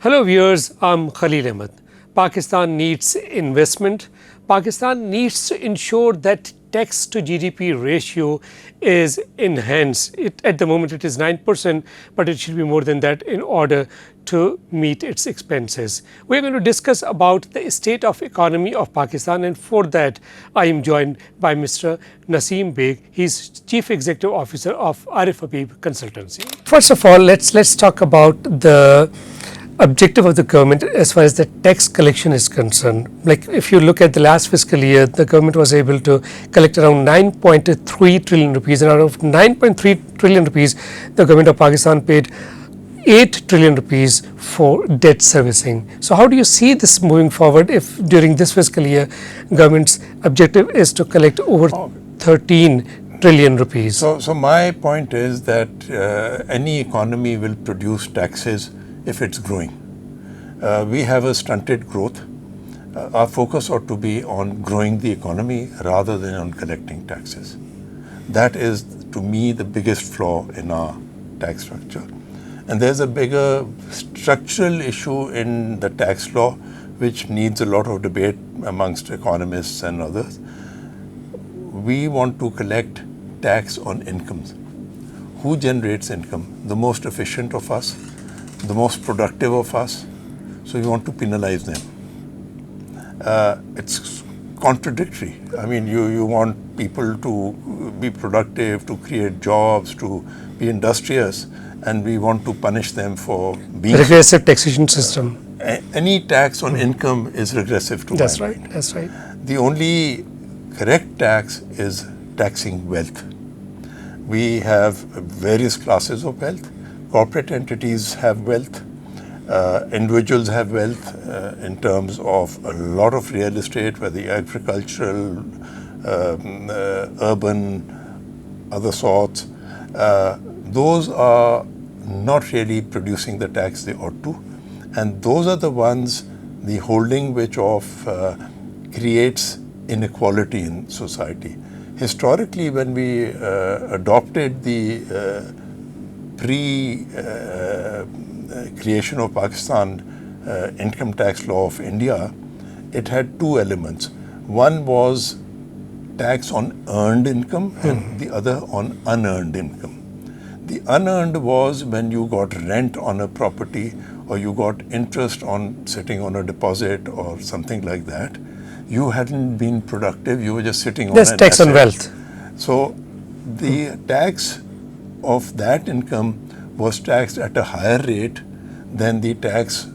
Hello viewers, I'm Khalil Ahmed. Pakistan needs investment. Pakistan needs to ensure that tax to GDP ratio is enhanced. At the moment it is 9%, but it should be more than that in order to meet its expenses. We are going to discuss about the state of economy of Pakistan, and for that I am joined by Mr. Nasim Beg. He is Chief Executive Officer of Arif Habib Consultancy. First of all, let's talk about the objective of the government as far as the tax collection is concerned. Like if you look at the last fiscal year, the government was able to collect around 9.3 trillion rupees, and out of 9.3 trillion rupees, the government of Pakistan paid 8 trillion rupees for debt servicing. So how do you see this moving forward if during this fiscal year government's objective is to collect over 13 trillion rupees? So my point is that any economy will produce taxes if it's growing. We have a stunted growth. Our focus ought to be on growing the economy rather than on collecting taxes. That is, to me, the biggest flaw in our tax structure. And there's a bigger structural issue in the tax law which needs a lot of debate amongst economists and others. We want to collect tax on incomes. Who generates income? The most efficient of us, the most productive of us, so we want to penalize them. It's contradictory. I mean, you want people to be productive, to create jobs, to be industrious, and we want to punish them for being regressive taxation system. Any tax on income is regressive to That's my right. mind. That's right. The only correct tax is taxing wealth. We have various classes of wealth. Corporate entities have wealth, individuals have wealth in terms of a lot of real estate, whether agricultural, urban, other sorts. Those are not really producing the tax they ought to, and those are the ones, the holding which creates inequality in society. Historically, when we adopted the pre-creation of Pakistan income tax law of India, it had two elements. One was tax on earned income and the other on unearned income. The unearned was when you got rent on a property or you got interest on sitting on a deposit or something like that. You hadn't been productive, you were just sitting on an tax asset. on wealth. So the tax of that income was taxed at a higher rate than the tax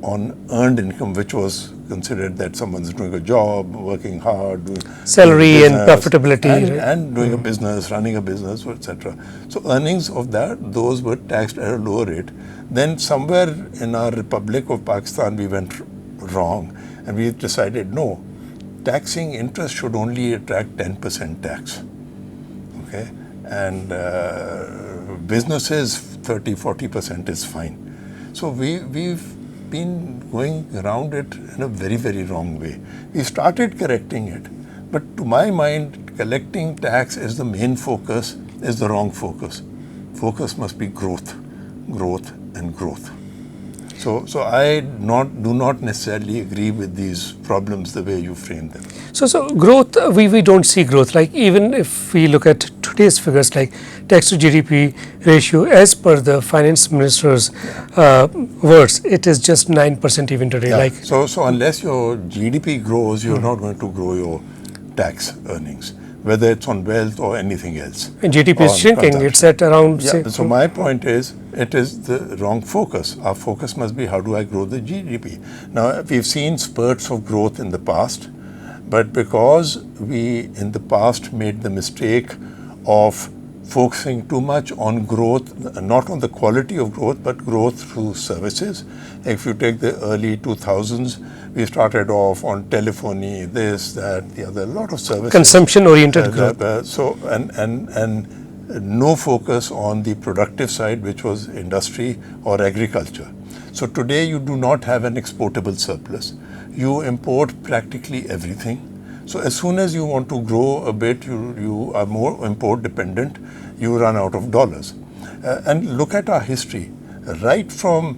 on earned income, which was considered that someone's doing a job, working hard, doing salary and profitability, and doing a business, running a business, etc. So earnings of those were taxed at a lower rate. Then somewhere in our Republic of Pakistan we went wrong, and we decided no, taxing interest should only attract 10% tax. Okay, and businesses 30-40% is fine. So we've been going around it in a very, very wrong way. We started correcting it, but to my mind, collecting tax is the main focus, is the wrong focus. Focus must be growth, growth and growth. So I do not necessarily agree with these problems the way you frame them. So growth, we don't see growth. Like even if we look at today's figures, like tax to GDP ratio, as per the finance minister's words, it is just 9% even today. Yeah. Like so unless your GDP grows, you're not going to grow your tax earnings, whether it's on wealth or anything else. And GDP is shrinking. It's at around. Yeah. So my point is, it is the wrong focus. Our focus must be how do I grow the GDP. Now we've seen spurts of growth in the past, but because we in the past made the mistake of focusing too much on growth, not on the quality of growth, but growth through services. If you take the early 2000s, we started off on telephony, this, that, the other, a lot of services. Consumption-oriented growth. And no focus on the productive side, which was industry or agriculture. So today you do not have an exportable surplus. You import practically everything. So as soon as you want to grow a bit, you are more import dependent, you run out of dollars. And look at our history. Right from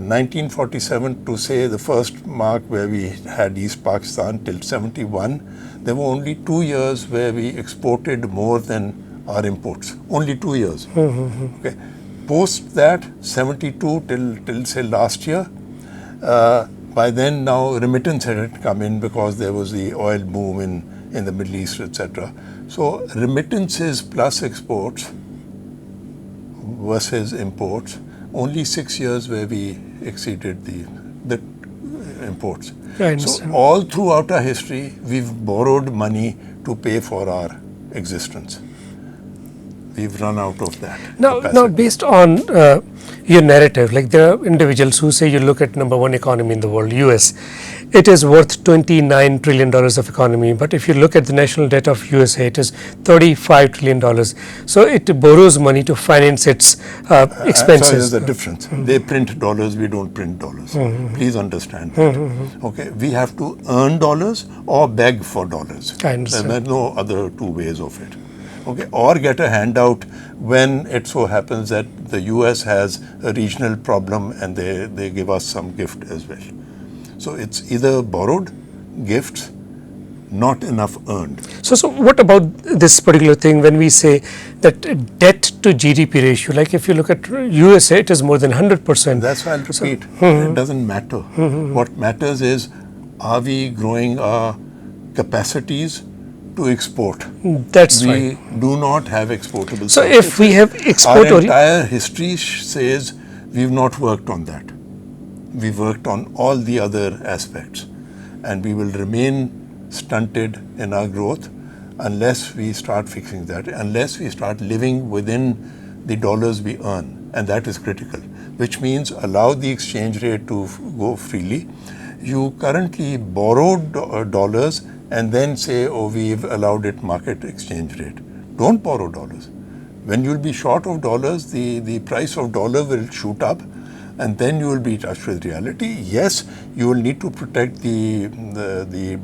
1947 to say the first mark where we had East Pakistan till 71, there were only 2 years where we exported more than our imports. Only 2 years. Okay. Post that, 72 till say last year, by then now remittance had come in because there was the oil boom in the Middle East, etc. So remittances plus exports versus imports, only 6 years where we exceeded the imports. So all throughout our history, we've borrowed money to pay for our existence. We've run out of that. Now, based on your narrative, like there are individuals who say you look at number one economy in the world, US, it is worth $29 trillion of economy. But if you look at the national debt of USA, it is $35 trillion. So it borrows money to finance its expenses. So there's a difference. They print dollars, we don't print dollars. Please understand that. Okay, we have to earn dollars or beg for dollars. I understand. There's no other two ways of it. Okay, or get a handout when it so happens that the US has a regional problem and they give us some gift as well. So it's either borrowed, gifts, not enough earned. So what about this particular thing when we say that debt to GDP ratio, like if you look at USA, it is more than 100%. That's why I'll repeat, it doesn't matter. What matters is, are we growing our capacities to export? That's right. We do not have exportable. So if we have export, our entire history says we've not worked on that. We've worked on all the other aspects, and we will remain stunted in our growth unless we start fixing that, unless we start living within the dollars we earn, and that is critical, which means allow the exchange rate to go freely. You currently borrowed dollars and then say, oh, we've allowed it market exchange rate. Don't borrow dollars. When you'll be short of dollars, the price of dollar will shoot up, and then you will be touched with reality. Yes, you will need to protect the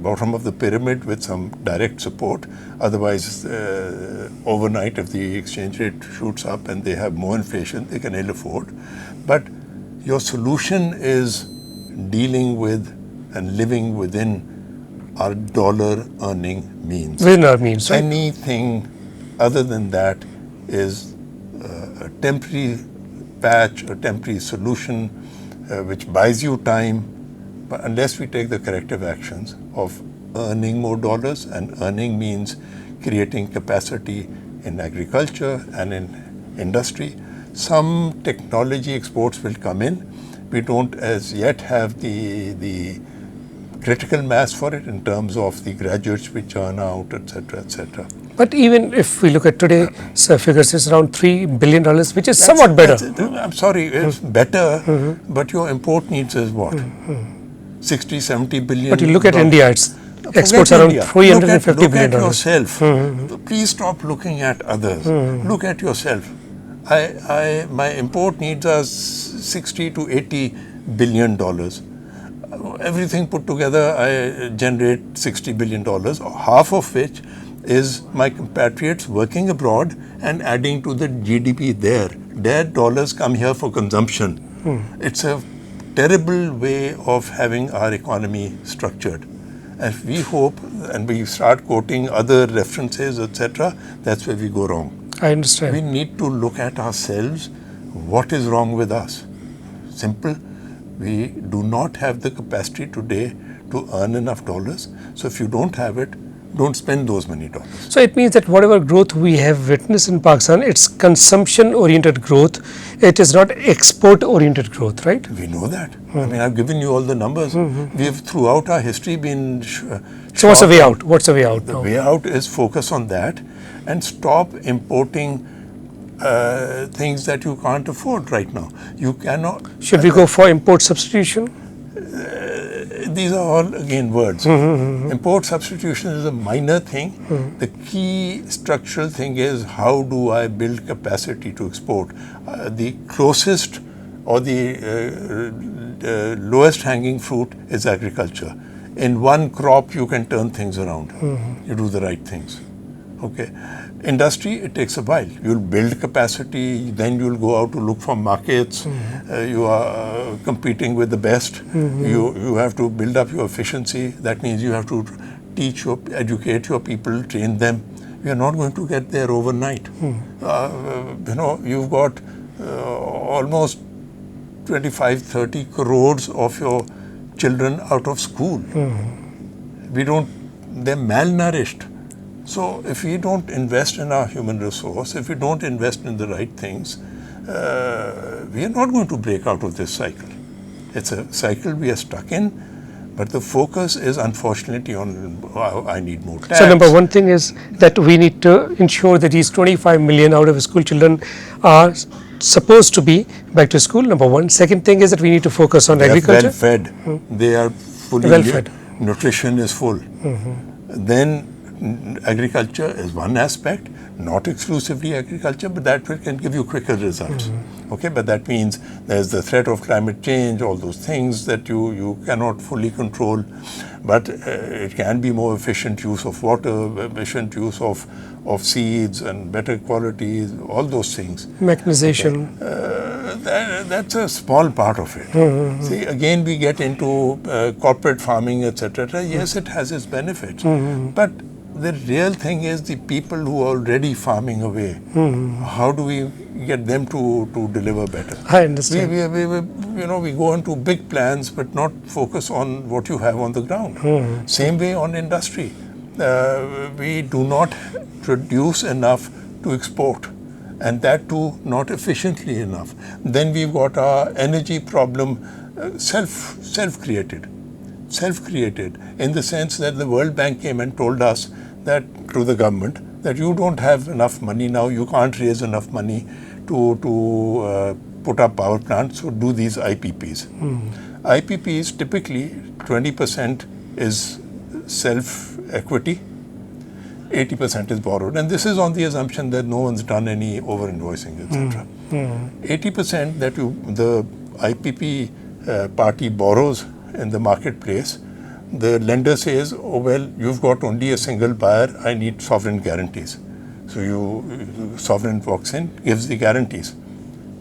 bottom of the pyramid with some direct support. Otherwise, overnight, if the exchange rate shoots up and they have more inflation, they can ill afford. But your solution is dealing with and living within our dollar earning means. Within our means, right? Anything other than that is a temporary patch, a temporary solution which buys you time, but unless we take the corrective actions of earning more dollars, and earning means creating capacity in agriculture and in industry. Some technology exports will come in. We don't as yet have the critical mass for it in terms of the graduates we churn out, etc., etc. But even if we look at today's figures, it's around $3 billion, which is somewhat better. I'm sorry, it's better, but your import needs is what? 60, 70 billion. But you look at India, its exports around $350 billion. Look at yourself. Please stop looking at others. Look at yourself. My import needs are 60 to 80 billion dollars. Everything put together, I generate $60 billion, half of which is my compatriots working abroad and adding to the GDP there. Their dollars come here for consumption. It's a terrible way of having our economy structured. And if we hope and we start quoting other references, etc., that's where we go wrong. I understand. We need to look at ourselves. What is wrong with us? Simple. We do not have the capacity today to earn enough dollars. So if you don't have it, don't spend those many dollars. So it means that whatever growth we have witnessed in Pakistan, it's consumption-oriented growth. It is not export-oriented growth, right? We know that. I mean, I've given you all the numbers. We've throughout our history been. So what's the way out? What's the way out now? The way out is focus on that and stop importing things that you can't afford right now. You cannot. Should we go for import substitution? These are all again words. Import substitution is a minor thing. The key structural thing is, how do I build capacity to export? The closest or the lowest hanging fruit is agriculture. In one crop you can turn things around. You do the right things. Okay, industry, it takes a while. You'll build capacity, then you'll go out to look for markets. You are competing with the best. You have to build up your efficiency. That means you have to educate your people, train them. You are not going to get there overnight. You've got almost 25, 30 crores of your children out of school. They're malnourished. So if we don't invest in our human resource, if we don't invest in the right things, we are not going to break out of this cycle. It's a cycle we are stuck in, but the focus is unfortunately on I need more tax. So number one thing is that we need to ensure that these 25 million out of school children are supposed to be back to school, number one. Second thing is that we need to focus on agriculture. Well fed. They are fully well fed. Nutrition is full. Then agriculture is one aspect, not exclusively agriculture, but that can give you quicker results. Okay, but that means there's the threat of climate change, all those things that you cannot fully control, but it can be more efficient use of water, efficient use of seeds and better quality, all those things. Mechanization. Okay. That's a small part of it. See, again we get into corporate farming, etc. Yes, it has its benefits, but the real thing is the people who are already farming away. How do we get them to deliver better? I understand. We go into big plans but not focus on what you have on the ground. Same way on industry. We do not produce enough to export, and that too not efficiently enough. Then we've got our energy problem, self-created in the sense that the World Bank came and told us that to the government that you don't have enough money now, you can't raise enough money to put up power plants, so do these IPPs. IPPs typically 20% is self-equity, 80% is borrowed, and this is on the assumption that no one's done any over-invoicing, etc. 80% that the IPP party borrows in the marketplace, the lender says, oh well, you've got only a single buyer, I need sovereign guarantees. So sovereign walks in, gives the guarantees.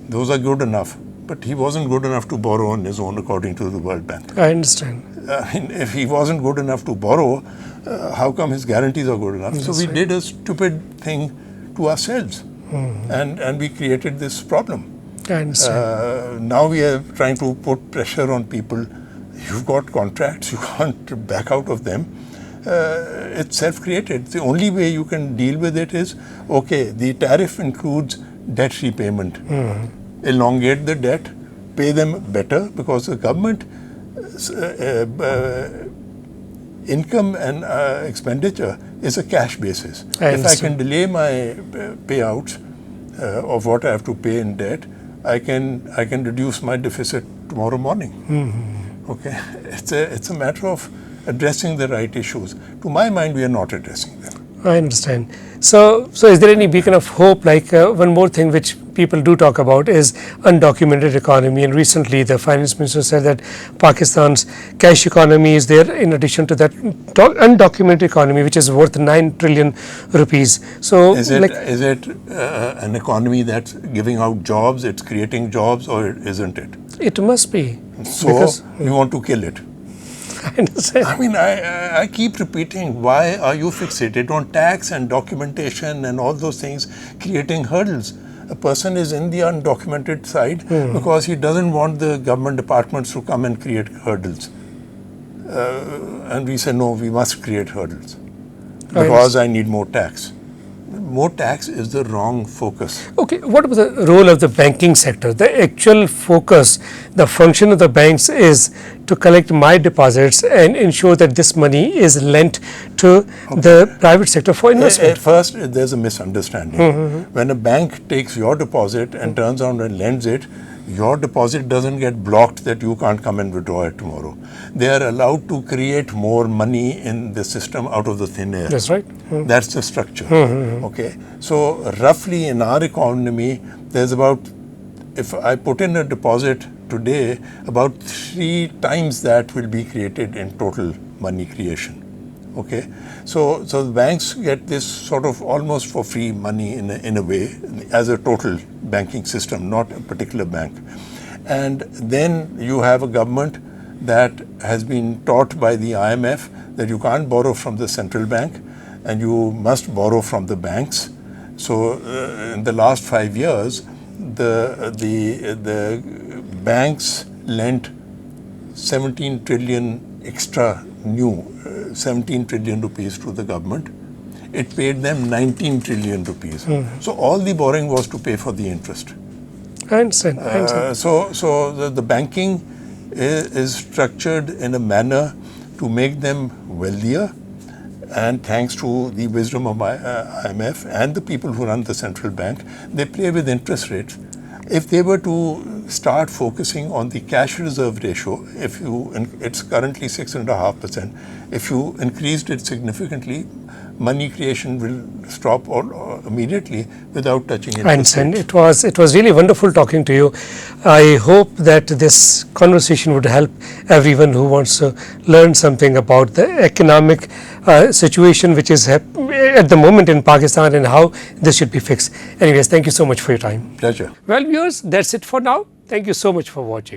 Those are good enough, but he wasn't good enough to borrow on his own according to the World Bank. I understand. If he wasn't good enough to borrow, how come his guarantees are good enough? That's so we right. did a stupid thing to ourselves, and we created this problem. I understand. Now we are trying to put pressure on people. You've got contracts, you can't back out of them. It's self-created. The only way you can deal with it is, okay, the tariff includes debt repayment. Elongate the debt, pay them better, because the government income and expenditure is a cash basis. If I can delay my payouts of what I have to pay in debt, I can reduce my deficit tomorrow morning. Okay, it's a matter of addressing the right issues. To my mind, we are not addressing them. I understand. So is there any beacon of hope? Like one more thing which people do talk about is undocumented economy. And recently, the finance minister said that Pakistan's cash economy is there in addition to that undocumented economy, which is worth 9 trillion rupees. So is it an economy that's giving out jobs? It's creating jobs, or isn't it? It must be. So you want to kill it. I understand. I mean, I keep repeating, why are you fixated on tax and documentation and all those things, creating hurdles? A person is in the undocumented side because he doesn't want the government departments to come and create hurdles. And we say, no, we must create hurdles because I need more tax. More tax is the wrong focus. Okay, what about the role of the banking sector? The actual focus, the function of the banks is to collect my deposits and ensure that this money is lent to the private sector for investment. At first, there's a misunderstanding. When a bank takes your deposit and turns around and lends it, your deposit doesn't get blocked that you can't come and withdraw it tomorrow. They are allowed to create more money in the system out of the thin air. That's right. That's the structure. Okay. So roughly in our economy, there's about, if I put in a deposit today, about 3 times that will be created in total money creation. Okay, so the banks get this sort of almost for free money in a way as a total banking system, not a particular bank. And then you have a government that has been taught by the IMF that you can't borrow from the central bank and you must borrow from the banks. So in the last 5 years, the banks lent 17 trillion extra new 17 trillion rupees to the government. It paid them 19 trillion rupees. So all the borrowing was to pay for the interest. I understand. So the banking is structured in a manner to make them wealthier, and thanks to the wisdom of IMF and the people who run the central bank, they play with interest rates. If they were to start focusing on the cash reserve ratio, it's currently 6.5%. If you increased it significantly, money creation will stop immediately without touching interest rates. I understand. It was really wonderful talking to you. I hope that this conversation would help everyone who wants to learn something about the economic situation which is at the moment in Pakistan and how this should be fixed. Anyways, thank you so much for your time. Pleasure. Well, viewers, that's it for now. Thank you so much for watching.